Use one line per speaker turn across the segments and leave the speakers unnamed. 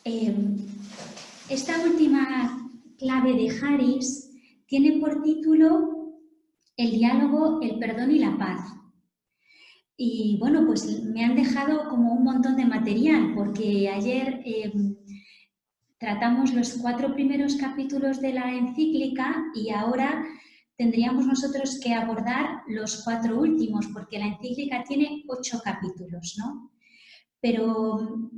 Eh, esta última clave de Harris tiene por título El diálogo, el perdón y la paz. Y bueno, pues me han dejado como un montón de material, porque ayer tratamos los 4 primeros capítulos de la encíclica y ahora tendríamos nosotros que abordar los 4 últimos, porque la encíclica tiene 8 capítulos, ¿no? Pero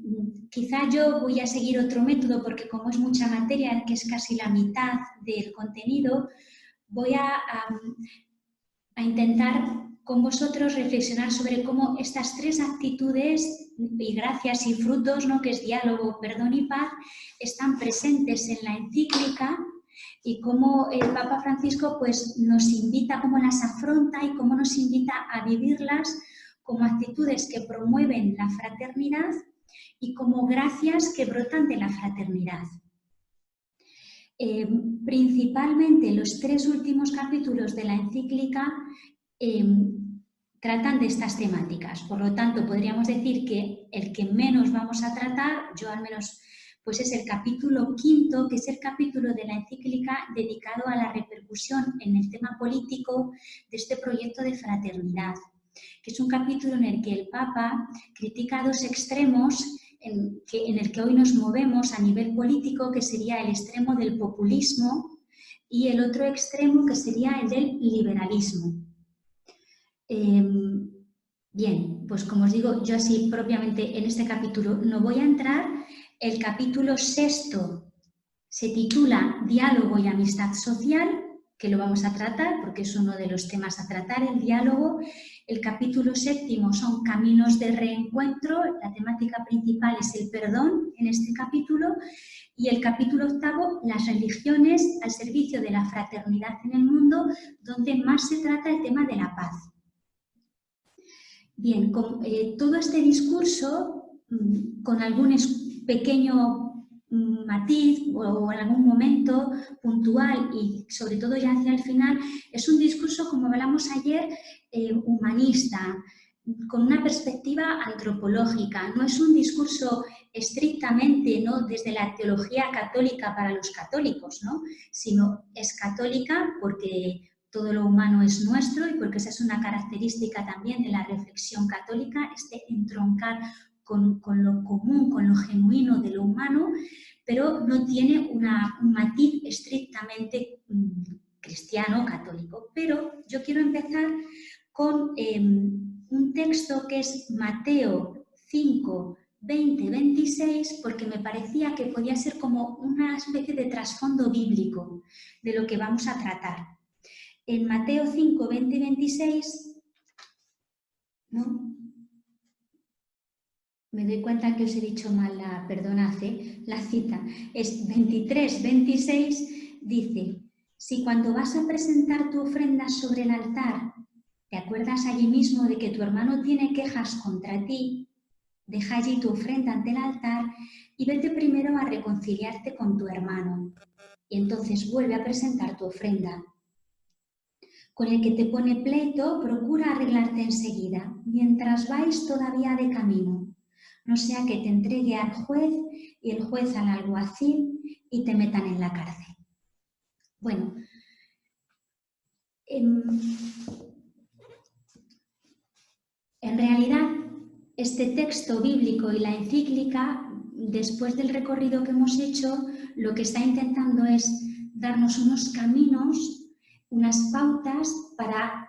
quizá yo voy a seguir otro método, porque como es mucha materia, que es casi la mitad del contenido, voy a intentar con vosotros reflexionar sobre cómo estas 3 actitudes y gracias y frutos, ¿no?, que es diálogo, perdón y paz, están presentes en la encíclica y cómo el Papa Francisco pues, nos invita, cómo las afronta y cómo nos invita a vivirlas como actitudes que promueven la fraternidad y como gracias que brotan de la fraternidad. Principalmente los 3 últimos capítulos de la encíclica tratan de estas temáticas. Por lo tanto, podríamos decir que el que menos vamos a tratar, yo al menos, pues es el capítulo 5, que es el capítulo de la encíclica dedicado a la repercusión en el tema político de este proyecto de fraternidad, que es un capítulo en el que el Papa critica 2 extremos en el que hoy nos movemos a nivel político, que sería el extremo del populismo y el otro extremo que sería el del liberalismo. Bien, pues como os digo, yo así propiamente en este capítulo no voy a entrar. El capítulo 6 se titula Diálogo y amistad social, que lo vamos a tratar porque es uno de los temas a tratar, el diálogo. El capítulo 7 son caminos de reencuentro, la temática principal es el perdón en este capítulo, y el capítulo 8, las religiones al servicio de la fraternidad en el mundo, donde más se trata el tema de la paz. Bien, con todo este discurso, con algún pequeño matiz o en algún momento puntual y sobre todo ya hacia el final, es un discurso, como hablamos ayer, humanista, con una perspectiva antropológica. No es un discurso estrictamente, ¿no?, desde la teología católica para los católicos, ¿no?, sino es católica porque todo lo humano es nuestro y porque esa es una característica también de la reflexión católica, este entroncar con lo común, con lo genuino de lo humano, pero no tiene un matiz estrictamente cristiano, católico. Pero yo quiero empezar con un texto que es Mateo 5, 20, 26, porque me parecía que podía ser como una especie de trasfondo bíblico de lo que vamos a tratar. En Mateo 5, 20 y 26, ¿no? Me doy cuenta que os he dicho mal, perdonad, la cita. Es 23, 26, dice, si cuando vas a presentar tu ofrenda sobre el altar, te acuerdas allí mismo de que tu hermano tiene quejas contra ti, deja allí tu ofrenda ante el altar y vete primero a reconciliarte con tu hermano. Y entonces vuelve a presentar tu ofrenda. Con el que te pone pleito, procura arreglarte enseguida, mientras vais todavía de camino. No sea que te entregue al juez y el juez al alguacil y te metan en la cárcel. Bueno, en realidad este texto bíblico y la encíclica, después del recorrido que hemos hecho, lo que está intentando es darnos unos caminos, unas pautas para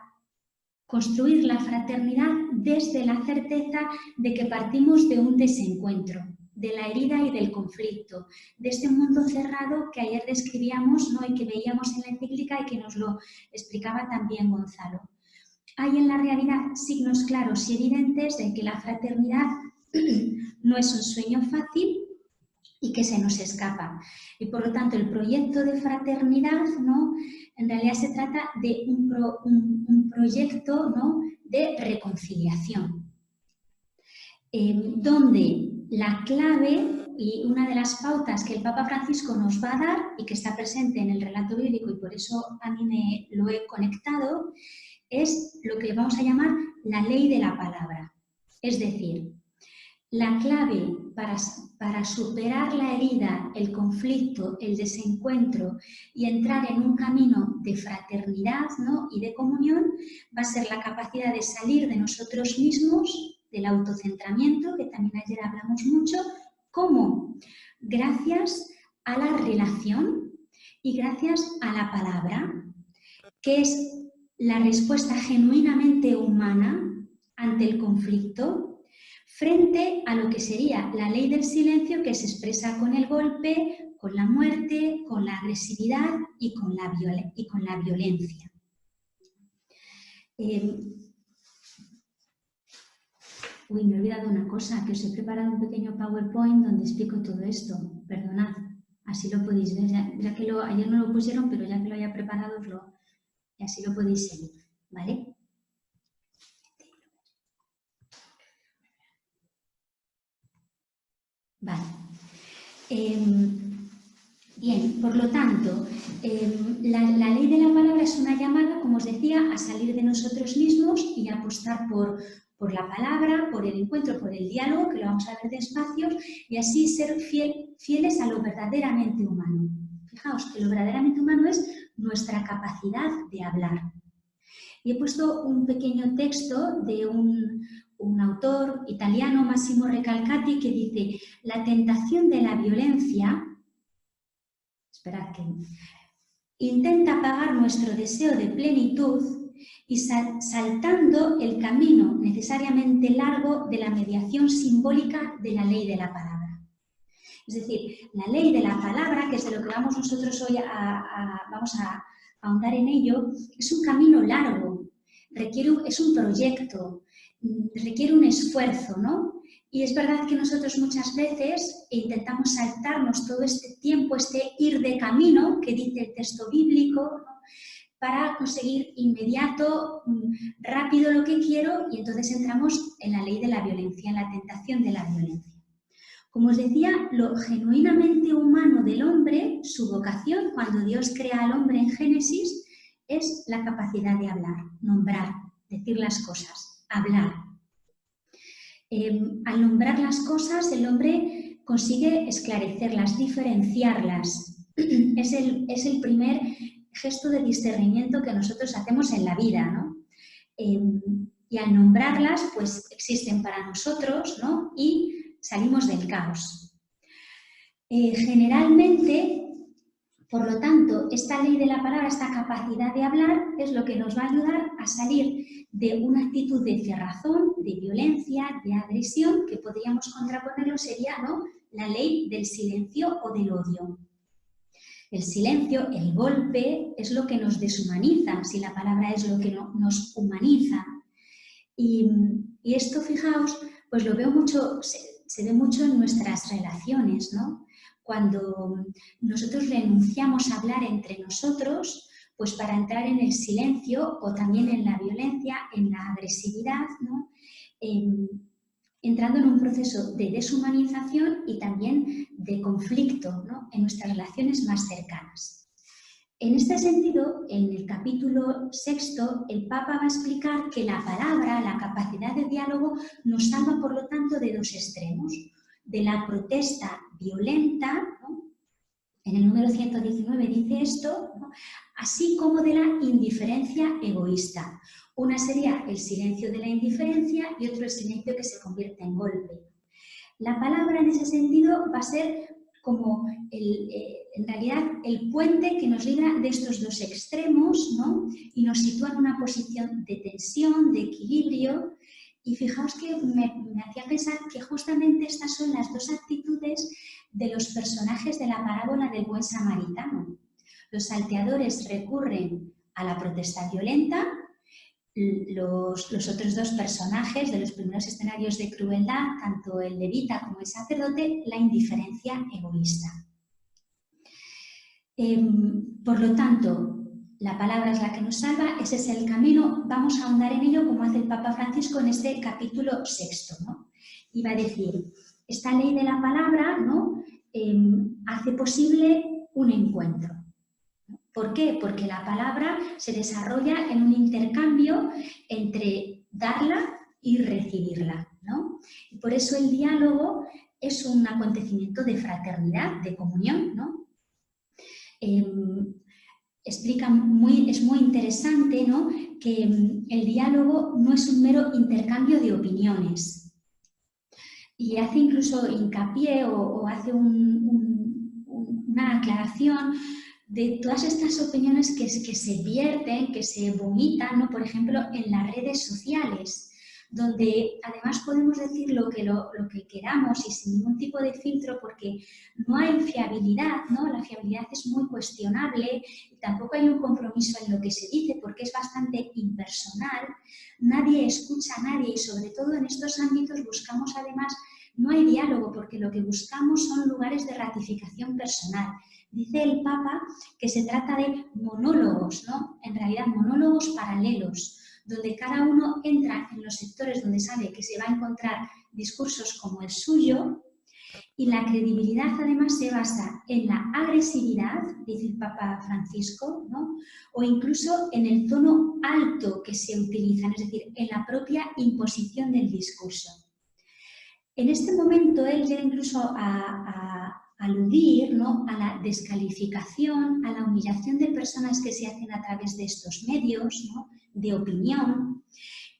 construir la fraternidad desde la certeza de que partimos de un desencuentro, de la herida y del conflicto, de este mundo cerrado que ayer describíamos, ¿no?, y que veíamos en la encíclica y que nos lo explicaba también Gonzalo. Hay en la realidad signos claros y evidentes de que la fraternidad no es un sueño fácil y que se nos escapa. Y por lo tanto el proyecto de fraternidad, ¿no?, en realidad se trata de un proyecto, ¿no?, de reconciliación, donde la clave y una de las pautas que el Papa Francisco nos va a dar y que está presente en el relato bíblico y por eso a mí me lo he conectado, es lo que vamos a llamar la ley de la palabra. Es decir, La clave para superar la herida, el conflicto, el desencuentro y entrar en un camino de fraternidad, ¿no?, y de comunión va a ser la capacidad de salir de nosotros mismos, del autocentramiento, que también ayer hablamos mucho. ¿Cómo? Gracias a la relación y gracias a la palabra, que es la respuesta genuinamente humana ante el conflicto, frente a lo que sería la ley del silencio, que se expresa con el golpe, con la muerte, con la agresividad y con la violencia. Me he olvidado una cosa, que os he preparado un pequeño PowerPoint donde explico todo esto. Perdonad, así lo podéis ver, ya que ayer no lo pusieron, pero ya que lo haya preparado, y así lo podéis seguir, ¿vale? Vale. Bien, por lo tanto, la ley de la palabra es una llamada, como os decía, a salir de nosotros mismos y a apostar por la palabra, por el encuentro, por el diálogo, que lo vamos a ver despacio, y así ser fieles a lo verdaderamente humano. Fijaos que lo verdaderamente humano es nuestra capacidad de hablar. Y he puesto un pequeño texto de un autor italiano, Massimo Recalcati, que dice: la tentación de la violencia, esperad que intenta apagar nuestro deseo de plenitud y saltando el camino necesariamente largo de la mediación simbólica de la ley de la palabra. Es decir, la ley de la palabra, que es de lo que vamos nosotros hoy vamos a ahondar en ello, es un camino largo, es un proyecto, requiere un esfuerzo, ¿no? Y es verdad que nosotros muchas veces intentamos saltarnos todo este tiempo, este ir de camino que dice el texto bíblico, ¿no?, para conseguir inmediato, rápido lo que quiero, y entonces entramos en la ley de la violencia, en la tentación de la violencia. Como os decía, lo genuinamente humano del hombre, su vocación, cuando Dios crea al hombre en Génesis, es la capacidad de hablar, nombrar, decir las cosas, hablar. Al nombrar las cosas, el hombre consigue esclarecerlas, diferenciarlas. Es el primer gesto de discernimiento que nosotros hacemos en la vida, ¿no? Y al nombrarlas, pues existen para nosotros, ¿no?, y salimos del caos. Generalmente, por lo tanto, esta ley de la palabra, esta capacidad de hablar, es lo que nos va a ayudar a salir de una actitud de cerrazón, de violencia, de agresión, que podríamos contraponerlo, sería, ¿no?, la ley del silencio o del odio. El silencio, el golpe, es lo que nos deshumaniza, si la palabra es lo que nos humaniza. Y esto, fijaos, pues lo veo mucho, se ve mucho en nuestras relaciones, ¿no? Cuando nosotros renunciamos a hablar entre nosotros, pues para entrar en el silencio o también en la violencia, en la agresividad, ¿no?, entrando en un proceso de deshumanización y también de conflicto, ¿no?, en nuestras relaciones más cercanas. En este sentido, en el capítulo 6, el Papa va a explicar que la palabra, la capacidad de diálogo, nos salva, por lo tanto, de dos extremos: de la protesta violenta, ¿no?, en el número 119 dice esto, ¿no?, así como de la indiferencia egoísta. Una sería el silencio de la indiferencia y otro el silencio que se convierte en golpe. La palabra, en ese sentido, va a ser como en realidad el puente que nos libra de estos dos extremos, ¿no?, y nos sitúa en una posición de tensión, de equilibrio. Y fijaos que me hacía pensar que justamente estas son las dos actitudes de los personajes de la parábola del buen samaritano. Los salteadores recurren a la protesta violenta, los otros dos personajes de los primeros escenarios de crueldad, tanto el levita como el sacerdote, la indiferencia egoísta. Por lo tanto, la palabra es la que nos salva, ese es el camino. Vamos a ahondar en ello como hace el Papa Francisco en este capítulo 6, ¿no? Y va a decir, esta ley de la palabra, ¿no?, hace posible un encuentro. ¿Por qué? Porque la palabra se desarrolla en un intercambio entre darla y recibirla, ¿no? por eso el diálogo es un acontecimiento de fraternidad, de comunión, ¿no? Es muy interesante, ¿no?, que el diálogo no es un mero intercambio de opiniones. Y hace incluso hincapié o hace una aclaración de todas estas opiniones que se vierten, que se vomitan, ¿no?, por ejemplo, en las redes sociales, donde además podemos decir lo que queramos y sin ningún tipo de filtro, porque no hay fiabilidad, ¿no? La fiabilidad es muy cuestionable y tampoco hay un compromiso en lo que se dice porque es bastante impersonal. Nadie escucha a nadie y sobre todo en estos ámbitos buscamos además, no hay diálogo porque lo que buscamos son lugares de ratificación personal. Dice el Papa que se trata de monólogos, ¿no? En realidad monólogos paralelos, donde cada uno entra en los sectores donde sabe que se va a encontrar discursos como el suyo, y la credibilidad además se basa en la agresividad, dice el Papa Francisco, ¿no?, o incluso en el tono alto que se utiliza, es decir, en la propia imposición del discurso. En este momento él llega incluso a aludir, ¿no?, a la descalificación, a la humillación de personas que se hacen a través de estos medios, ¿no?, de opinión,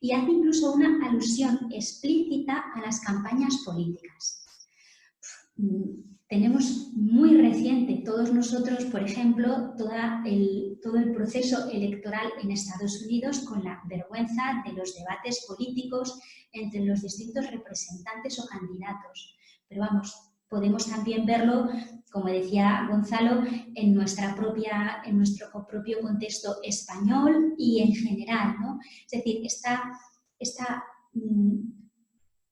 y hace incluso una alusión explícita a las campañas políticas. Tenemos muy reciente todos nosotros, por ejemplo, todo el proceso electoral en Estados Unidos con la vergüenza de los debates políticos entre los distintos representantes o candidatos. Pero vamos, podemos también verlo, como decía Gonzalo, en nuestro propio contexto español y en general, ¿no? Es decir,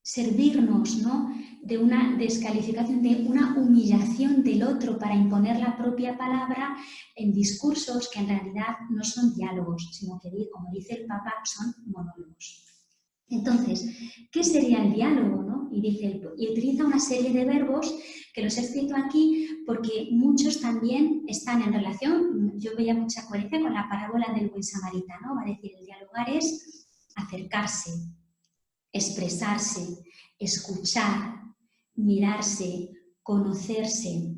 servirnos, ¿no?, de una descalificación, de una humillación del otro para imponer la propia palabra en discursos que en realidad no son diálogos, sino que, como dice el Papa, son monólogos. Entonces, ¿qué sería el diálogo, no? Y utiliza una serie de verbos que los he escrito aquí porque muchos también están en relación, yo veía mucha coherencia con la parábola del buen samaritano, va a decir, el dialogar es acercarse, expresarse, escuchar, mirarse, conocerse,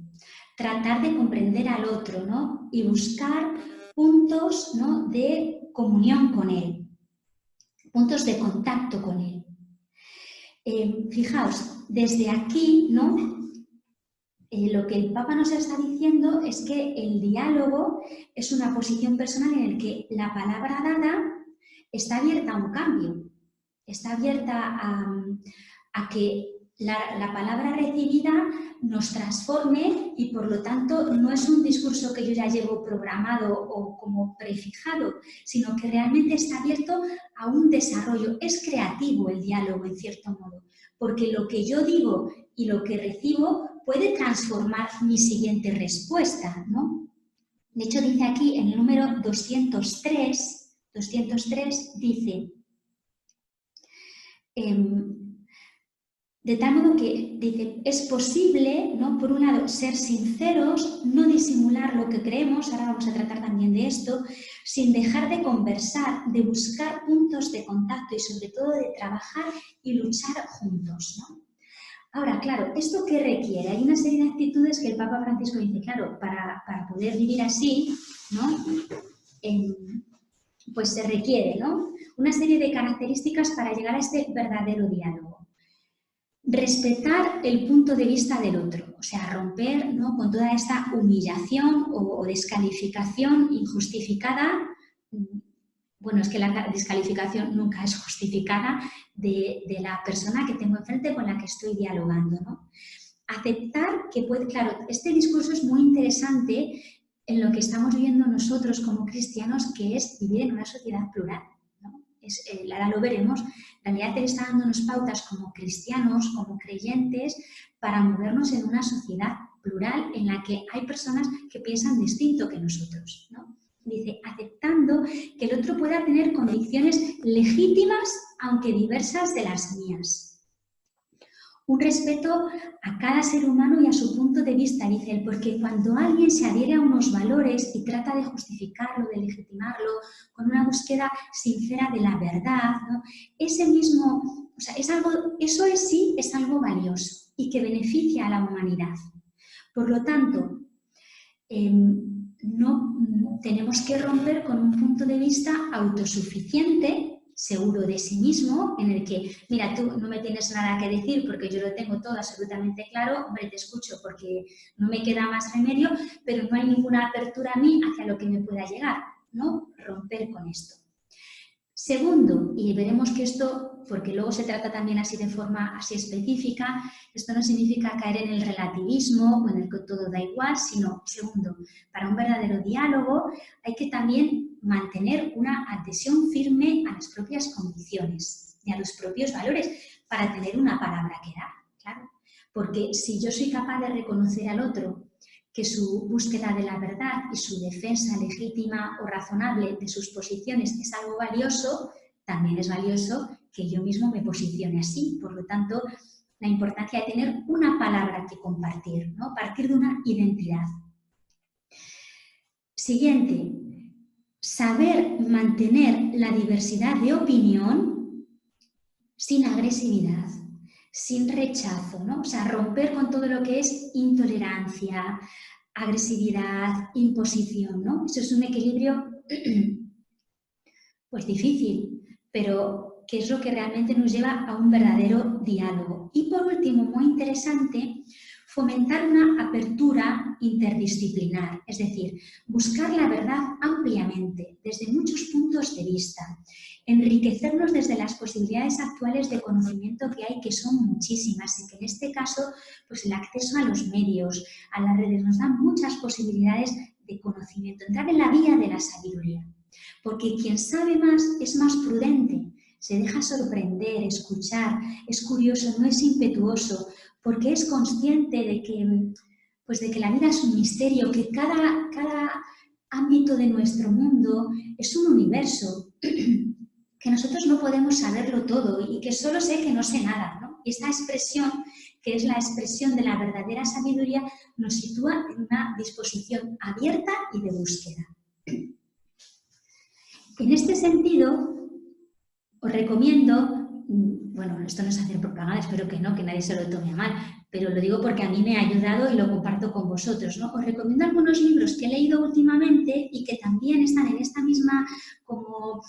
tratar de comprender al otro, ¿no?, y buscar puntos, ¿no?, de comunión con él, puntos de contacto con él. Fijaos, desde aquí, ¿no?, lo que el Papa nos está diciendo es que el diálogo es una posición personal en la que la palabra dada está abierta a un cambio, está abierta a que la palabra recibida nos transforme y por lo tanto no es un discurso que yo ya llevo programado o como prefijado, sino que realmente está abierto a un desarrollo. Es creativo el diálogo en cierto modo, porque lo que yo digo y lo que recibo puede transformar mi siguiente respuesta, ¿no? De hecho dice aquí en el número 203 dice... de tal modo que, dice, es posible, ¿no?, por un lado, ser sinceros, no disimular lo que creemos, ahora vamos a tratar también de esto, sin dejar de conversar, de buscar puntos de contacto y sobre todo de trabajar y luchar juntos, ¿no? Ahora, claro, ¿esto qué requiere? Hay una serie de actitudes que el Papa Francisco dice, claro, para poder vivir así, ¿no?, pues se requiere, ¿no?, una serie de características para llegar a este verdadero diálogo. Respetar el punto de vista del otro, o sea, romper, ¿no?, con toda esta humillación o descalificación injustificada. Bueno, es que la descalificación nunca es justificada de la persona que tengo enfrente con la que estoy dialogando, ¿no? Aceptar que puede, claro, este discurso es muy interesante en lo que estamos viviendo nosotros como cristianos, que es vivir en una sociedad plural, ¿no? Ahora lo veremos. En realidad él está dándonos pautas como cristianos, como creyentes, para movernos en una sociedad plural en la que hay personas que piensan distinto que nosotros, ¿no? Dice, aceptando que el otro pueda tener convicciones legítimas, aunque diversas de las mías. Un respeto a cada ser humano y a su punto de vista, dice él, porque cuando alguien se adhiere a unos valores y trata de justificarlo, de legitimarlo, con una búsqueda sincera de la verdad, ¿no? Ese mismo, o sea, eso en sí es algo valioso y que beneficia a la humanidad. Por lo tanto, no tenemos que romper con un punto de vista autosuficiente, seguro de sí mismo, en el que, mira, tú no me tienes nada que decir porque yo lo tengo todo absolutamente claro, hombre, te escucho porque no me queda más remedio, pero no hay ninguna apertura a mí hacia lo que me pueda llegar, ¿no? Romper con esto. Segundo, y veremos que esto, porque luego se trata también así de forma así específica, esto no significa caer en el relativismo o en el que todo da igual, sino, segundo, para un verdadero diálogo hay que también mantener una adhesión firme a las propias convicciones y a los propios valores para tener una palabra que dar, claro. Porque si yo soy capaz de reconocer al otro que su búsqueda de la verdad y su defensa legítima o razonable de sus posiciones es algo valioso, también es valioso que yo mismo me posicione así. Por lo tanto, la importancia de tener una palabra que compartir, ¿no? Partir de una identidad. Siguiente, saber mantener la diversidad de opinión sin agresividad, sin rechazo, ¿no? O sea, romper con todo lo que es intolerancia, agresividad, imposición, ¿no? Eso es un equilibrio pues difícil, pero que es lo que realmente nos lleva a un verdadero diálogo. Y por último, muy interesante, fomentar una apertura interdisciplinar, es decir, buscar la verdad ampliamente, desde muchos puntos de vista, enriquecernos desde las posibilidades actuales de conocimiento que hay, que son muchísimas, y que en este caso, pues el acceso a los medios, a las redes, nos dan muchas posibilidades de conocimiento, entrar en la vía de la sabiduría, porque quien sabe más es más prudente, se deja sorprender, escuchar, es curioso, no es impetuoso, porque es consciente de que la vida es un misterio, que cada ámbito de nuestro mundo es un universo, que nosotros no podemos saberlo todo y que solo sé que no sé nada, ¿no? Y esta expresión, que es la expresión de la verdadera sabiduría, nos sitúa en una disposición abierta y de búsqueda. En este sentido, os recomiendo, bueno, esto no es hacer propaganda, espero que no, que nadie se lo tome a mal, pero lo digo porque a mí me ha ayudado y lo comparto con vosotros, ¿no? Os recomiendo algunos libros que he leído últimamente y que también están en esta misma como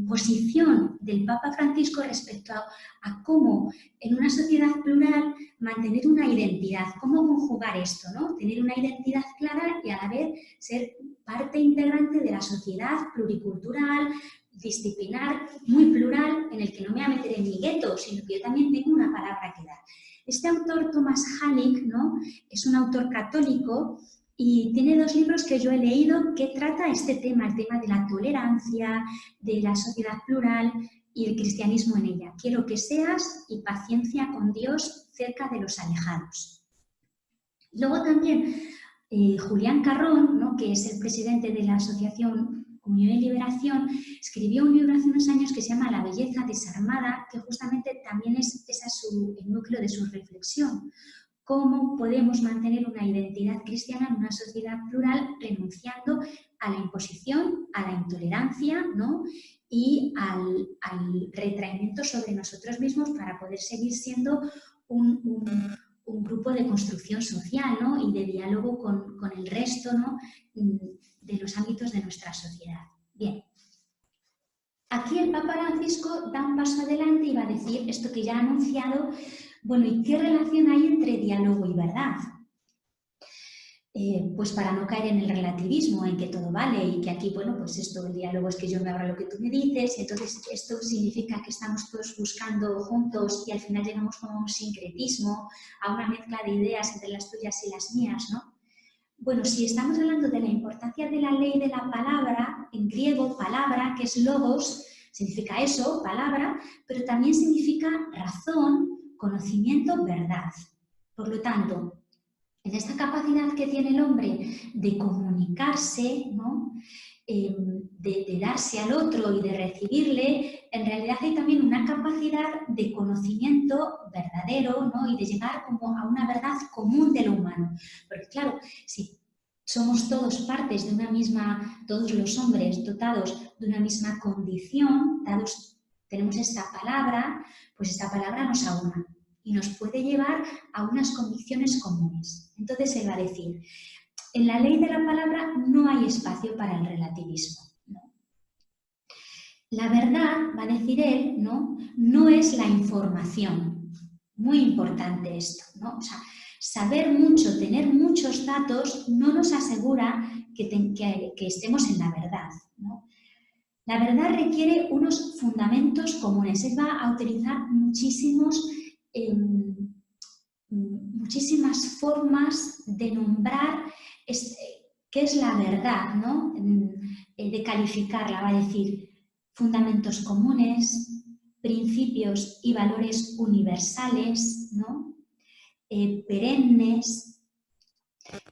posición del Papa Francisco respecto a cómo en una sociedad plural mantener una identidad, cómo conjugar esto, ¿no? Tener una identidad clara y a la vez ser parte integrante de la sociedad pluricultural, disciplinar, muy plural, en el que no me voy a meter en mi gueto, sino que yo también tengo una palabra que dar. Este autor, Thomas Halleck, ¿no? Es un autor católico y tiene dos libros que yo he leído que trata este tema, el tema de la tolerancia, de la sociedad plural y el cristianismo en ella. Quiero que seas y paciencia con Dios cerca de los alejados. Luego también Julián Carrón, ¿no? Que es el presidente de la Asociación Comunión y Liberación, escribió un libro hace unos años que se llama La belleza desarmada, que justamente también es el núcleo de su reflexión. Cómo podemos mantener una identidad cristiana en una sociedad plural renunciando a la imposición, a la intolerancia, ¿no? Y al retraimiento sobre nosotros mismos para poder seguir siendo un grupo de construcción social, ¿no? Y de diálogo con el resto, ¿no? De los ámbitos de nuestra sociedad. Bien. Aquí el Papa Francisco da un paso adelante y va a decir esto que ya ha anunciado. Bueno, ¿y qué relación hay entre diálogo y verdad? Pues para no caer en el relativismo, en que todo vale y que aquí, bueno, pues esto, el diálogo es que yo me abra lo que tú me dices, entonces esto significa que estamos todos buscando juntos y al final llegamos como a un sincretismo, a una mezcla de ideas entre las tuyas y las mías, ¿no? Bueno, si estamos hablando de la importancia de la ley de la palabra, en griego, palabra, que es logos, significa eso, palabra, pero también significa razón, conocimiento, verdad. Por lo tanto, en esta capacidad que tiene el hombre de comunicarse, ¿no? de darse al otro y de recibirle, en realidad hay también una capacidad de conocimiento verdadero, ¿no? Y de llegar como a una verdad común de lo humano. Porque claro, si somos todos partes de una misma, todos los hombres dotados de una misma condición, tenemos esta palabra, pues esta palabra nos aúna y nos puede llevar a unas condiciones comunes. Entonces él va a decir, en la ley de la palabra no hay espacio para el relativismo. ¿No? La verdad, va a decir él, no es la información. Muy importante esto, ¿no? O sea, saber mucho, tener muchos datos no nos asegura que estemos en la verdad, ¿no? La verdad requiere unos fundamentos comunes. Él va a utilizar muchísimas formas de nombrar qué es la verdad, ¿no? De calificarla. Va a decir fundamentos comunes, principios y valores universales, ¿no? Perennes,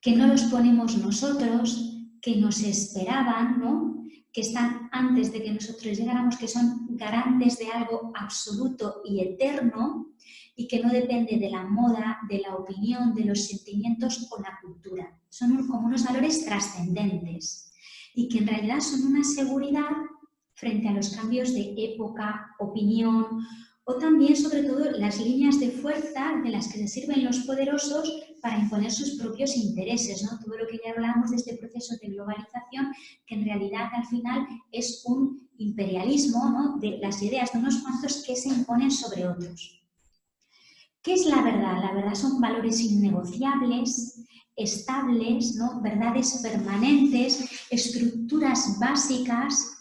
que no los ponemos nosotros, que nos esperaban, ¿no? Que están antes de que nosotros llegáramos, que son garantes de algo absoluto y eterno y que no depende de la moda, de la opinión, de los sentimientos o la cultura. Son como unos valores trascendentes y que en realidad son una seguridad frente a los cambios de época, opinión o también, sobre todo, las líneas de fuerza de las que se sirven los poderosos para imponer sus propios intereses, ¿no? Todo lo que ya hablamos de este proceso de globalización, que en realidad al final es un imperialismo, ¿no? De las ideas de unos cuantos que se imponen sobre otros. ¿Qué es la verdad? La verdad son valores innegociables, estables, ¿no? Verdades permanentes, estructuras básicas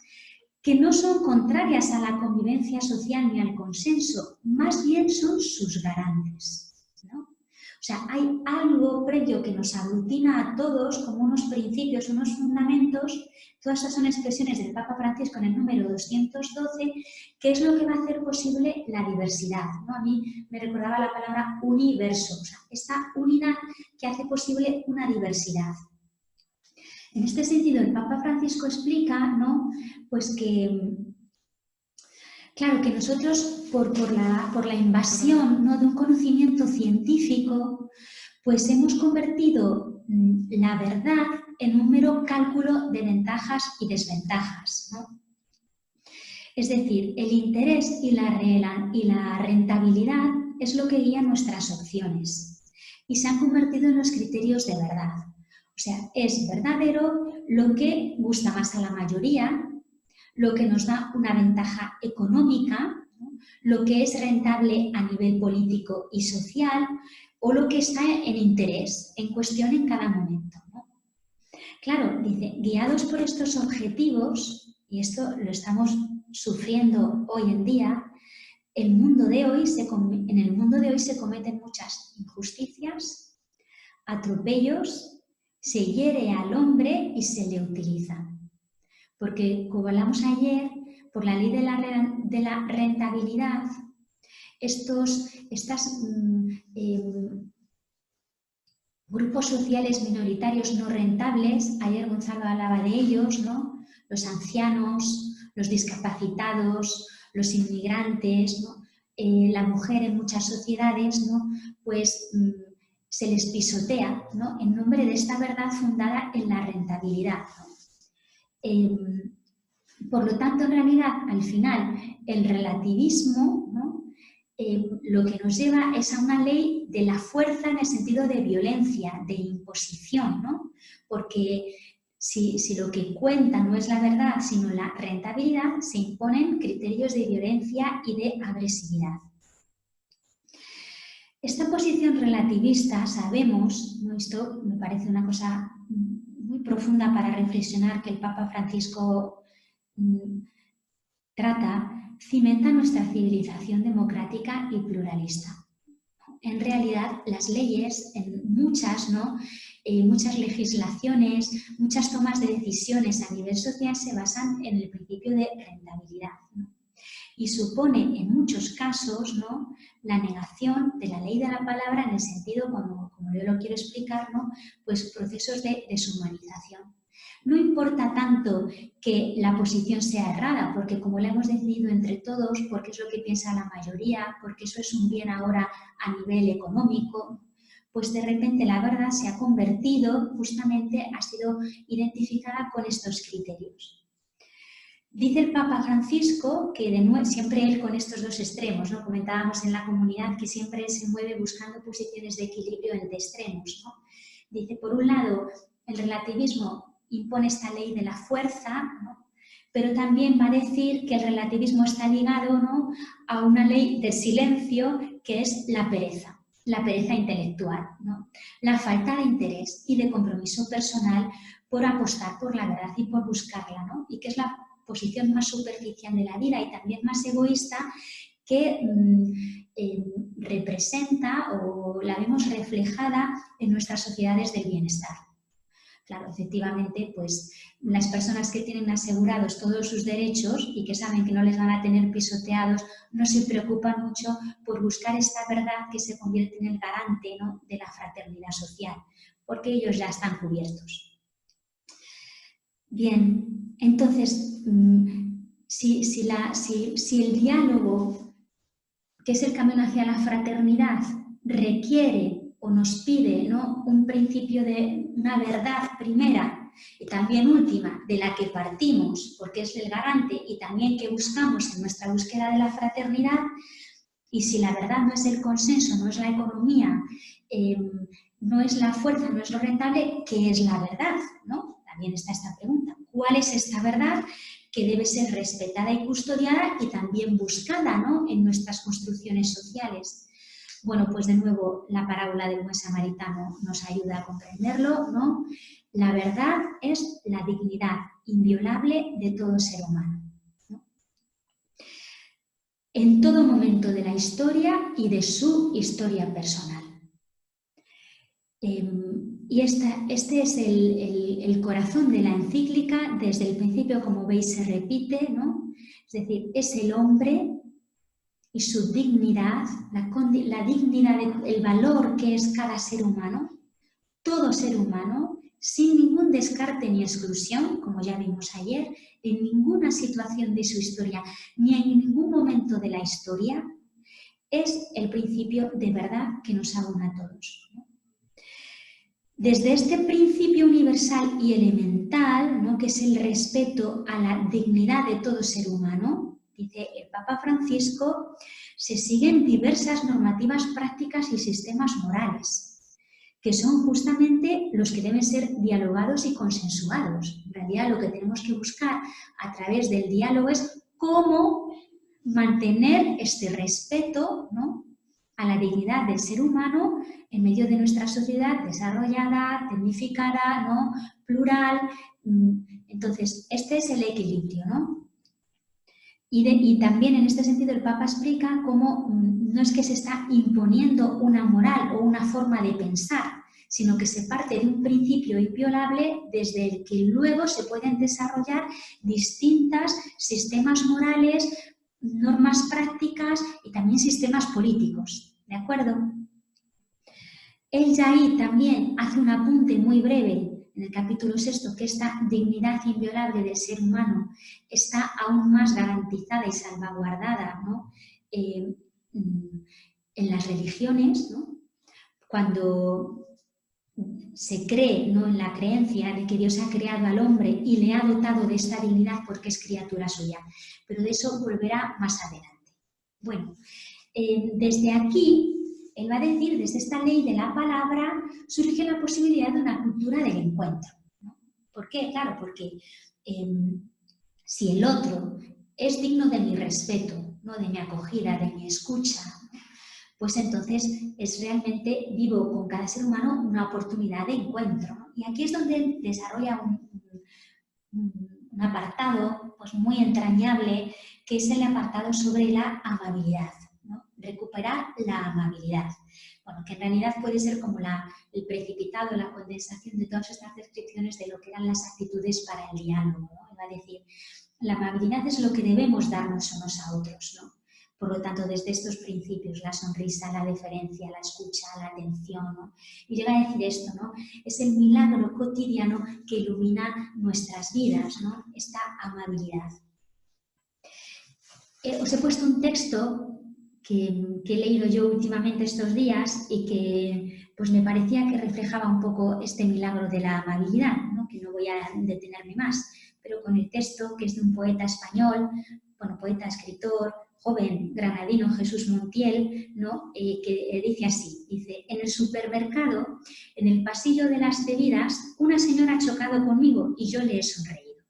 que no son contrarias a la convivencia social ni al consenso, más bien son sus garantes, ¿no? O sea, hay algo previo que nos aglutina a todos como unos principios, unos fundamentos. Todas estas son expresiones del Papa Francisco en el número 212, que es lo que va a hacer posible la diversidad, ¿no? A mí me recordaba la palabra universo, o sea, esta unidad que hace posible una diversidad. En este sentido, el Papa Francisco explica, ¿no? Pues que, claro, que nosotros, por la invasión, ¿no? De un conocimiento científico, pues hemos convertido la verdad en un mero cálculo de ventajas y desventajas, ¿no? Es decir, el interés y la rentabilidad es lo que guía nuestras opciones y se han convertido en los criterios de verdad. O sea, es verdadero lo que gusta más a la mayoría, lo que nos da una ventaja económica, ¿no? Lo que es rentable a nivel político y social o lo que está en interés, en cuestión en cada momento, ¿no? Claro, dice, guiados por estos objetivos, y esto lo estamos sufriendo hoy en día, en el mundo de hoy se cometen muchas injusticias, atropellos, se hiere al hombre y se le utiliza. Porque, como hablamos ayer, por la ley de la rentabilidad, estos grupos sociales minoritarios no rentables, ayer Gonzalo hablaba de ellos, ¿no? Los ancianos, los discapacitados, los inmigrantes, ¿no? La mujer en muchas sociedades, ¿no? Pues se les pisotea, ¿no? En nombre de esta verdad fundada en la rentabilidad, ¿no? Por lo tanto, en realidad, al final, el relativismo, ¿no? Lo que nos lleva es a una ley de la fuerza en el sentido de violencia, de imposición, ¿no? Porque si lo que cuenta no es la verdad, sino la rentabilidad, se imponen criterios de violencia y de agresividad. Esta posición relativista, sabemos, ¿no? Esto me parece una cosa muy profunda para reflexionar, que el Papa Francisco trata, cimenta nuestra civilización democrática y pluralista. En realidad, las leyes, muchas legislaciones, muchas tomas de decisiones a nivel social se basan en el principio de rentabilidad, ¿no? Y supone en muchos casos, ¿no? La negación de la ley de la palabra en el sentido, como yo lo quiero explicar, ¿no? Pues procesos de deshumanización. No importa tanto que la posición sea errada, porque como la hemos decidido entre todos, porque es lo que piensa la mayoría, porque eso es un bien ahora a nivel económico, pues de repente la verdad se ha convertido, justamente ha sido identificada con estos criterios. Dice el Papa Francisco que de nuevo, siempre él con estos dos extremos, ¿no? Comentábamos en la comunidad que siempre se mueve buscando posiciones de equilibrio entre extremos, ¿no? Dice, por un lado, el relativismo impone esta ley de la fuerza, ¿no? Pero también va a decir que el relativismo está ligado, ¿no?, a una ley del silencio, que es la pereza intelectual, ¿no? La falta de interés y de compromiso personal por apostar por la verdad y por buscarla, ¿no? Y que es la posición más superficial de la vida y también más egoísta, que representa o la vemos reflejada en nuestras sociedades del bienestar. Claro, efectivamente, pues las personas que tienen asegurados todos sus derechos y que saben que no les van a tener pisoteados, no se preocupan mucho por buscar esta verdad que se convierte en el garante, ¿no?, de la fraternidad social, porque ellos ya están cubiertos. Bien, entonces, si el diálogo, que es el camino hacia la fraternidad, requiere o nos pide, ¿no?, un principio de una verdad primera y también última, de la que partimos, porque es el garante y también que buscamos en nuestra búsqueda de la fraternidad, y si la verdad no es el consenso, no es la economía, no es la fuerza, no es lo rentable, ¿qué es la verdad?, ¿no? También está esta pregunta. ¿Cuál es esta verdad que debe ser respetada y custodiada y también buscada, ¿no?, en nuestras construcciones sociales? Bueno, pues de nuevo la parábola del buen samaritano nos ayuda a comprenderlo, ¿no? La verdad es la dignidad inviolable de todo ser humano, ¿no?, en todo momento de la historia y de su historia personal. Y este es el corazón de la encíclica. Desde el principio, como veis, se repite, ¿no? Es decir, es el hombre y su dignidad, la dignidad, el valor que es cada ser humano, todo ser humano, sin ningún descarte ni exclusión, como ya vimos ayer, en ninguna situación de su historia, ni en ningún momento de la historia, es el principio de verdad que nos abona a todos, ¿no? Desde este principio universal y elemental, ¿no?, que es el respeto a la dignidad de todo ser humano, dice el Papa Francisco, se siguen diversas normativas prácticas y sistemas morales, que son justamente los que deben ser dialogados y consensuados. En realidad, lo que tenemos que buscar a través del diálogo es cómo mantener este respeto, ¿no?, a la dignidad del ser humano en medio de nuestra sociedad desarrollada, tecnificada, ¿no?, plural. Entonces, este es el equilibrio, ¿no? Y también en este sentido el Papa explica cómo no es que se está imponiendo una moral o una forma de pensar, sino que se parte de un principio inviolable desde el que luego se pueden desarrollar distintos sistemas morales, normas prácticas y también sistemas políticos, ¿de acuerdo? Él ya ahí también hace un apunte muy breve en el capítulo 6, que esta dignidad inviolable del ser humano está aún más garantizada y salvaguardada, ¿no?, en las religiones, ¿no?, cuando se cree, ¿no?, en la creencia de que Dios ha creado al hombre y le ha dotado de esta dignidad porque es criatura suya. Pero de eso volverá más adelante. Bueno, desde aquí, él va a decir, desde esta ley de la palabra, surge la posibilidad de una cultura del encuentro, ¿no? ¿Por qué? Claro, porque si el otro es digno de mi respeto, ¿no?, de mi acogida, de mi escucha, ¿no?, pues entonces es realmente vivo con cada ser humano una oportunidad de encuentro, ¿no? Y aquí es donde él desarrolla un apartado pues muy entrañable, que es el apartado sobre la amabilidad, ¿no? Recuperar la amabilidad. Bueno, que en realidad puede ser como el precipitado, la condensación de todas estas descripciones de lo que eran las actitudes para el diálogo, ¿no? Iba a decir, la amabilidad es lo que debemos darnos unos a otros, ¿no? Por lo tanto, desde estos principios, la sonrisa, la deferencia, la escucha, la atención, ¿no? Y llega a decir esto, ¿no? Es el milagro cotidiano que ilumina nuestras vidas, ¿no? Esta amabilidad. Os he puesto un texto que he leído yo últimamente estos días y que pues me parecía que reflejaba un poco este milagro de la amabilidad, ¿no? Que no voy a detenerme más, pero con el texto que es de un poeta español, bueno, poeta, escritor, joven granadino, Jesús Montiel, ¿no? Que dice así, dice: en el supermercado, en el pasillo de las bebidas, una señora ha chocado conmigo y yo le he sonreído.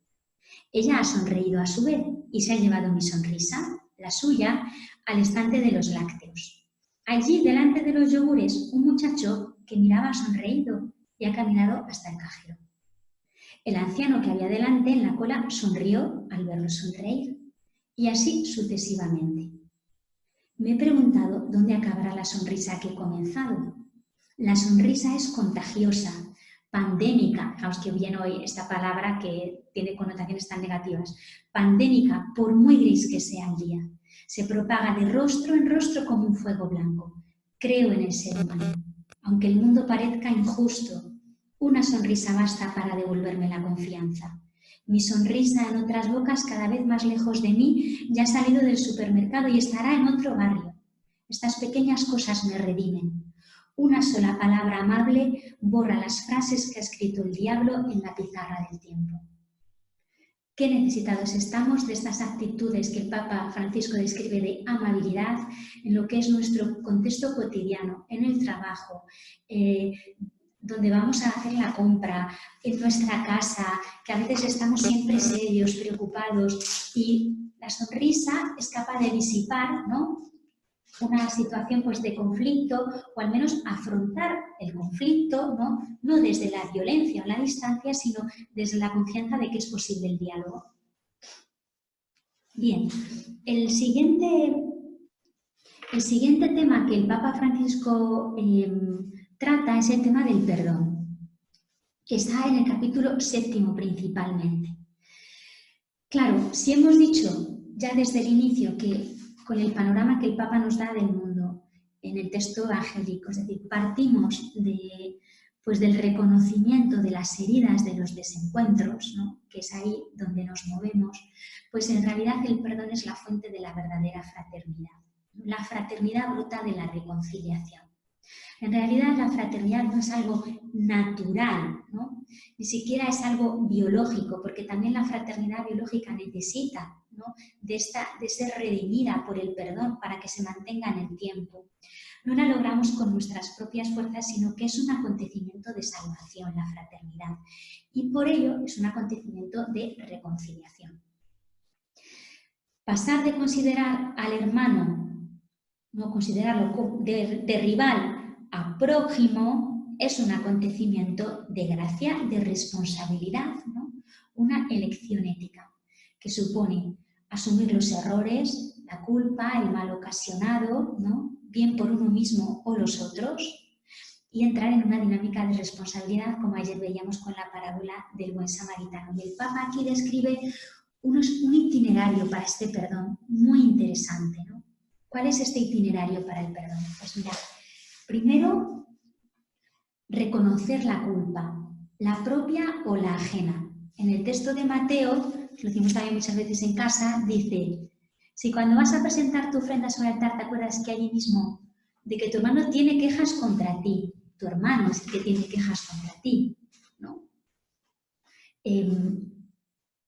Ella ha sonreído a su vez y se ha llevado mi sonrisa, la suya, al estante de los lácteos. Allí, delante de los yogures, un muchacho que miraba sonreído y ha caminado hasta el cajero. El anciano que había delante en la cola sonrió al verlo sonreír, y así sucesivamente. Me he preguntado dónde acabará la sonrisa que he comenzado. La sonrisa es contagiosa, pandémica, fijaos que viene hoy esta palabra que tiene connotaciones tan negativas, pandémica, por muy gris que sea el día. Se propaga de rostro en rostro como un fuego blanco. Creo en el ser humano. Aunque el mundo parezca injusto, una sonrisa basta para devolverme la confianza. Mi sonrisa en otras bocas, cada vez más lejos de mí, ya ha salido del supermercado y estará en otro barrio. Estas pequeñas cosas me redimen. Una sola palabra amable borra las frases que ha escrito el diablo en la pizarra del tiempo. Qué necesitados estamos de estas actitudes que el Papa Francisco describe de amabilidad en lo que es nuestro contexto cotidiano, en el trabajo, donde vamos a hacer la compra, en nuestra casa, que a veces estamos siempre serios, preocupados, y la sonrisa es capaz de disipar, ¿no?, una situación pues, de conflicto, o al menos afrontar el conflicto, no desde la violencia o la distancia, sino desde la confianza de que es posible el diálogo. Bien, el siguiente tema que el Papa Francisco trata es el tema del perdón, que está en el capítulo 7 principalmente. Claro, si hemos dicho ya desde el inicio que con el panorama que el Papa nos da del mundo en el texto evangélico, es decir, partimos del reconocimiento de las heridas de los desencuentros, ¿no?, que es ahí donde nos movemos, pues en realidad el perdón es la fuente de la verdadera fraternidad, la fraternidad brota de la reconciliación. En realidad la fraternidad no es algo natural, ¿no?, ni siquiera es algo biológico, porque también la fraternidad biológica necesita, ¿no?, de ser redimida por el perdón para que se mantenga en el tiempo. No la logramos con nuestras propias fuerzas, sino que es un acontecimiento de salvación, la fraternidad, y por ello es un acontecimiento de reconciliación. Pasar de considerar al hermano, no considerarlo de rival, a prójimo, es un acontecimiento de gracia, de responsabilidad, ¿no?, una elección ética que supone asumir los errores, la culpa, el mal ocasionado, ¿no?, bien por uno mismo o los otros, y entrar en una dinámica de responsabilidad, como ayer veíamos con la parábola del buen samaritano. Y el Papa aquí describe un itinerario para este perdón muy interesante, ¿no? ¿Cuál es este itinerario para el perdón? Pues mira, primero, reconocer la culpa, la propia o la ajena. En el texto de Mateo, que lo decimos también muchas veces en casa, dice: si cuando vas a presentar tu ofrenda sobre el altar te acuerdas que allí mismo de que tu hermano tiene quejas contra ti, tu hermano es el que tiene quejas contra ti, ¿no?